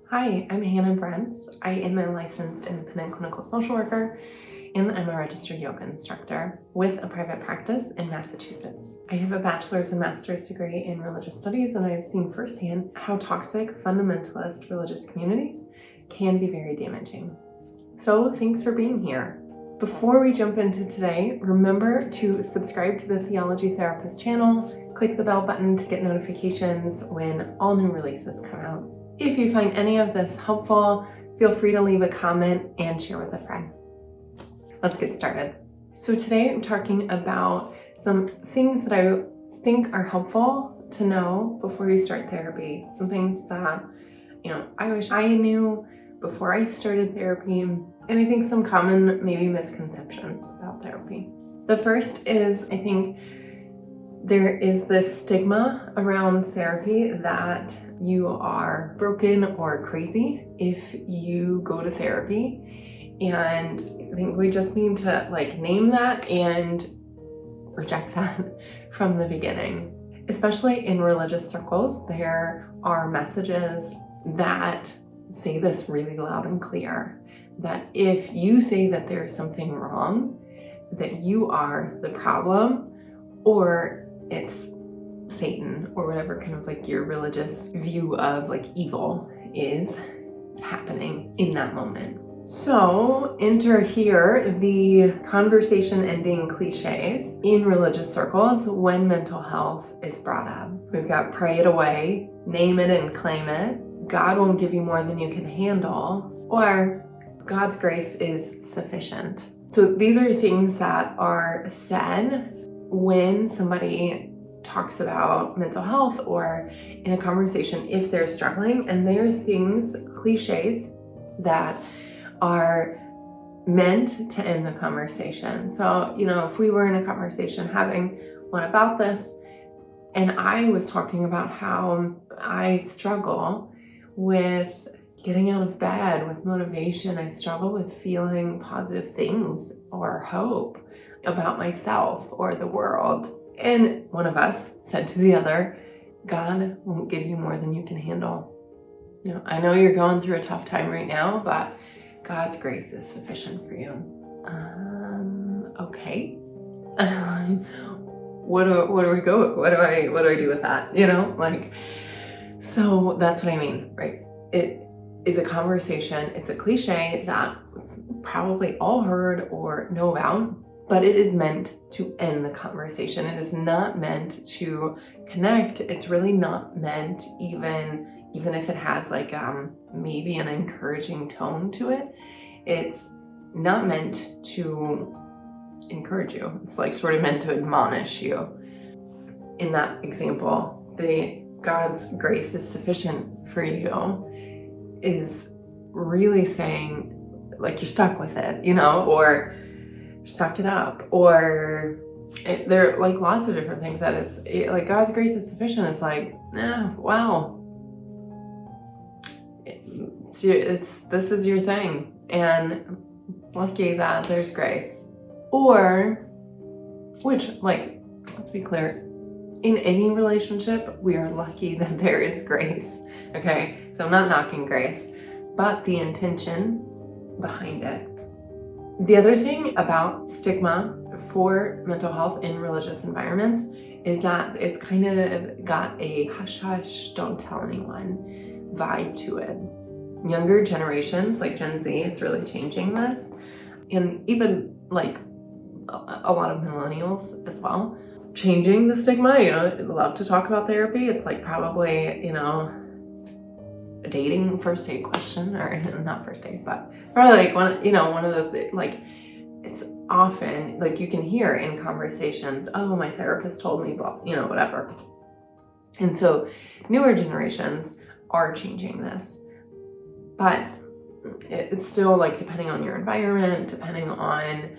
Hi, I'm Hannah Brents. I am a licensed independent clinical social worker, and I'm a registered yoga instructor with a private practice in Massachusetts. I have a bachelor's and master's degree in religious studies, and I've seen firsthand how toxic fundamentalist religious communities can be very damaging. So thanks for being here. Before we jump into today, remember to subscribe to the Theology Therapist channel, click the bell button to get notifications when all new releases come out. If you find any of this helpful, feel free to leave a comment and share with a friend. Let's get started. So today I'm talking about some things that I think are helpful to know before you start therapy. Some things that, I wish I knew before I started therapy, and I think some common maybe misconceptions about therapy. The first is, I think, there is this stigma around therapy that you are broken or crazy if you go to therapy. And I think we just need to name that and reject that from the beginning. Especially in religious circles, there are messages that say this really loud and clear, that if you say that there's something wrong, that you are the problem, or it's Satan, or whatever kind of your religious view of evil is happening in that moment. So enter here the conversation ending cliches in religious circles when mental health is brought up. We've got pray it away, name it and claim it, God won't give you more than you can handle, or God's grace is sufficient. So these are things that are said when somebody talks about mental health or in a conversation if they're struggling, and they are things, cliches, that are meant to end the conversation. So, if we were in a conversation having one about this, and I was talking about how I struggle with getting out of bed, with motivation, I struggle with feeling positive things or hope about myself or the world. And one of us said to the other, God won't give you more than you can handle. I know you're going through a tough time right now, but God's grace is sufficient for you. Okay. What do I do with that? So that's what I mean, right? It is a conversation. It's a cliche that probably all heard or know about, but it is meant to end the conversation. It is not meant to connect. It's really not meant, even if it has maybe an encouraging tone to it, it's not meant to encourage you. It's sort of meant to admonish you. In that example, the God's grace is sufficient for you is really saying you're stuck with it, or suck it up, or there are lots of different things that it's God's grace is sufficient. It's wow, this is your thing, and lucky that there's grace. Or, which let's be clear, in any relationship we are lucky that there is grace. Okay, so I'm not knocking grace, but the intention behind it. The other thing about stigma for mental health in religious environments is that it's kind of got a hush hush, don't tell anyone vibe to it. Younger generations like Gen Z is really changing this, and even a lot of millennials as well, changing the stigma. Love to talk about therapy. It's probably a dating first date question, or not first date, but probably one of those it's often you can hear in conversations, oh, my therapist told me, blah, whatever. And so newer generations are changing this, but it's still depending on your environment, depending on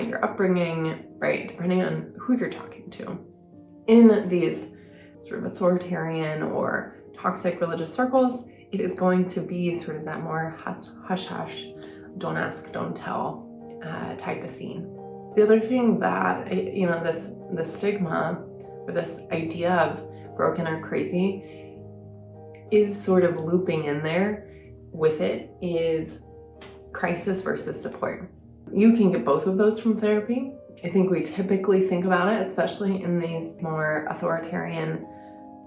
your upbringing, right? Depending on who you're talking to. In these sort of authoritarian or toxic religious circles, it is going to be sort of that more hush hush, don't ask, don't tell type of scene. The other thing that, the stigma or this idea of broken or crazy is sort of looping in there with it is crisis versus support. You can get both of those from therapy. I think we typically think about it, especially in these more authoritarian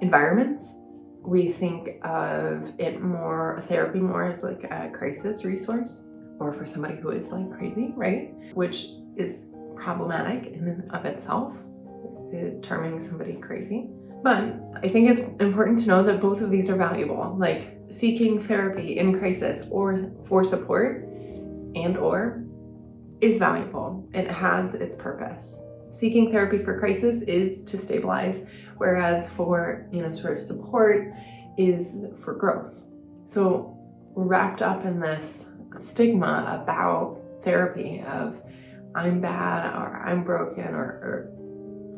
environments. We think of it more, therapy more as like a crisis resource, or for somebody who is like crazy, right? Which is problematic in and of itself, terming somebody crazy. But I think it's important to know that both of these are valuable. Like seeking therapy in crisis or for support and or is valuable. It has its purpose. Seeking therapy for crisis is to stabilize, whereas for, sort of support is for growth. So we're wrapped up in this stigma about therapy of I'm bad or I'm broken or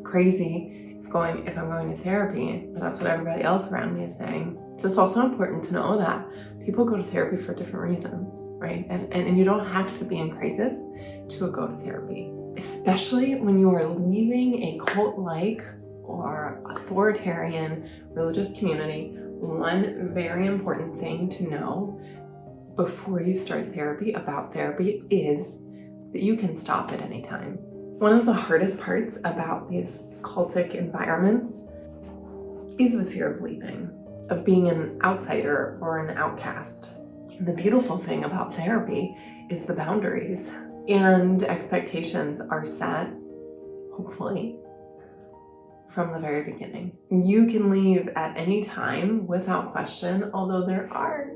crazy if I'm going to therapy, but that's what everybody else around me is saying. It's just also important to know that people go to therapy for different reasons, right? And you don't have to be in crisis to go to therapy, especially when you are leaving a cult-like or authoritarian religious community. One very important thing to know before you start therapy about therapy is that you can stop at any time. One of the hardest parts about these cultic environments is the fear of leaving, of being an outsider or an outcast. And the beautiful thing about therapy is the boundaries and expectations are set, hopefully, from the very beginning. You can leave at any time without question, although there are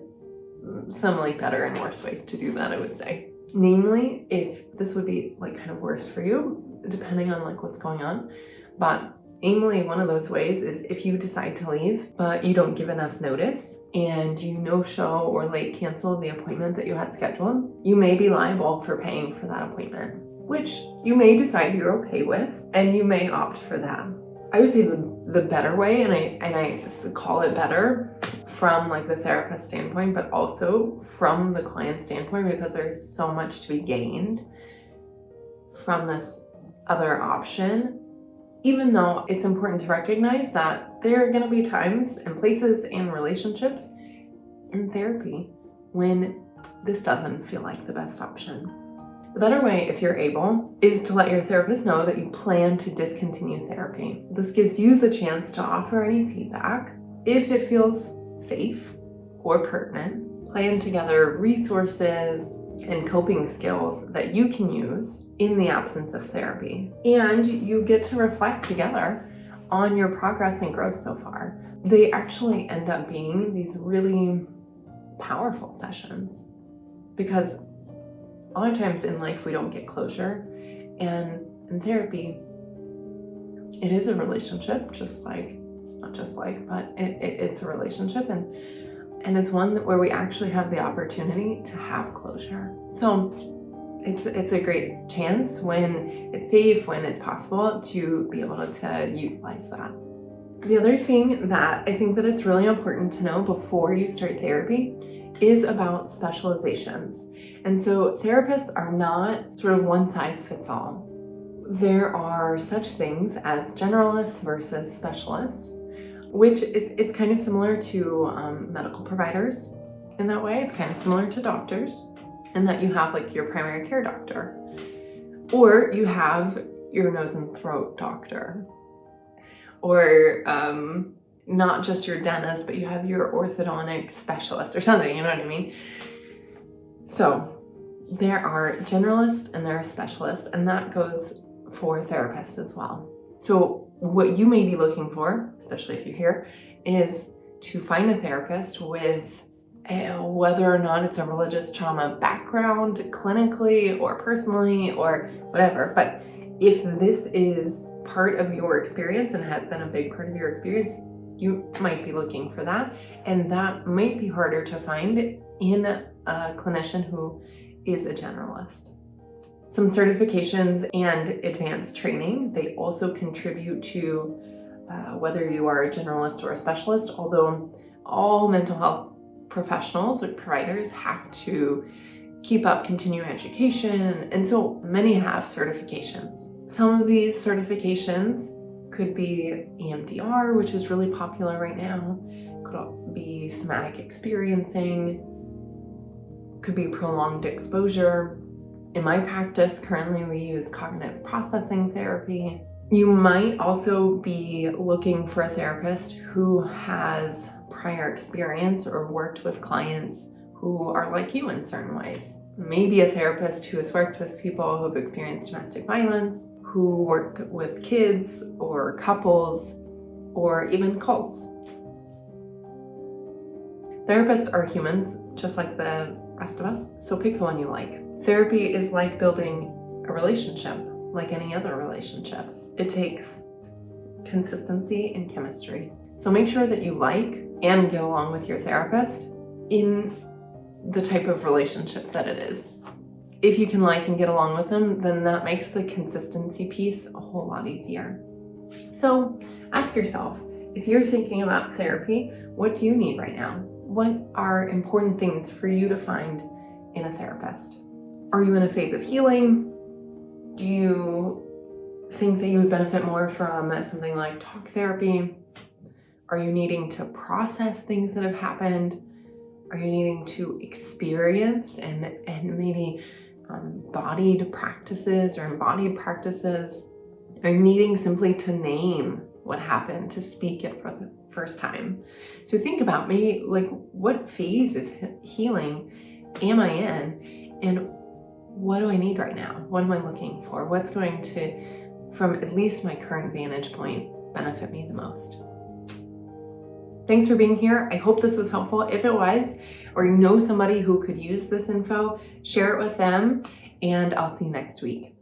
some like better and worse ways to do that, I would say. Namely, if this would be like kind of worse for you, depending on like what's going on. But namely, one of those ways is if you decide to leave, but you don't give enough notice and you no-show or late cancel the appointment that you had scheduled, you may be liable for paying for that appointment, which you may decide you're okay with, and you may opt for that. I would say the better way, and I call it better from like the therapist standpoint, but also from the client standpoint, because there's so much to be gained from this other option. Even though it's important to recognize that there are going to be times and places and relationships in therapy when this doesn't feel like the best option. The better way, if you're able, is to let your therapist know that you plan to discontinue therapy. This gives you the chance to offer any feedback if it feels safe or pertinent. Plan together resources and coping skills that you can use in the absence of therapy. And you get to reflect together on your progress and growth so far. They actually end up being these really powerful sessions because a lot of times in life we don't get closure, and in therapy it is a relationship, but it's a relationship, and it's one where we actually have the opportunity to have closure. So it's a great chance when it's safe, when it's possible, to be able to utilize that. The other thing that I think that it's really important to know before you start therapy is about specializations. And so therapists are not sort of one size fits all. There are such things as generalists versus specialists, which it's kind of similar to medical providers in that way. It's kind of similar to doctors in that you have like your primary care doctor, or you have your nose and throat doctor, or not just your dentist, but you have your orthodontic specialist or something, you know what I mean? So there are generalists and there are specialists, and that goes for therapists as well. So what you may be looking for, especially if you're here, is to find a therapist with whether or not it's a religious trauma background, clinically or personally or whatever. But if this is part of your experience and has been a big part of your experience, you might be looking for that. And that might be harder to find in a clinician who is a generalist. Some certifications and advanced training, they also contribute to whether you are a generalist or a specialist, although all mental health professionals or providers have to keep up continuing education, and so many have certifications. Some of these certifications could be EMDR, which is really popular right now, could be somatic experiencing, could be prolonged exposure. In my practice, currently we use cognitive processing therapy. You might also be looking for a therapist who has prior experience or worked with clients who are like you in certain ways. Maybe a therapist who has worked with people who have experienced domestic violence, who work with kids or couples, or even cults. Therapists are humans, just like the rest of us, so pick the one you like. Therapy is like building a relationship, like any other relationship. It takes consistency and chemistry. So make sure that you like and get along with your therapist in the type of relationship that it is. If you can like and get along with them, then that makes the consistency piece a whole lot easier. So ask yourself, if you're thinking about therapy, what do you need right now? What are important things for you to find in a therapist? Are you in a phase of healing? Do you think that you would benefit more from something like talk therapy? Are you needing to process things that have happened? Are you needing to experience and maybe bodied practices or embodied practices? Are you needing simply to name what happened, to speak it for the first time? So think about maybe like what phase of healing am I in, and what do I need right now? What am I looking for? What's going to, from at least my current vantage point, benefit me the most? Thanks for being here. I hope this was helpful. If it was, or you know somebody who could use this info, share it with them, and I'll see you next week.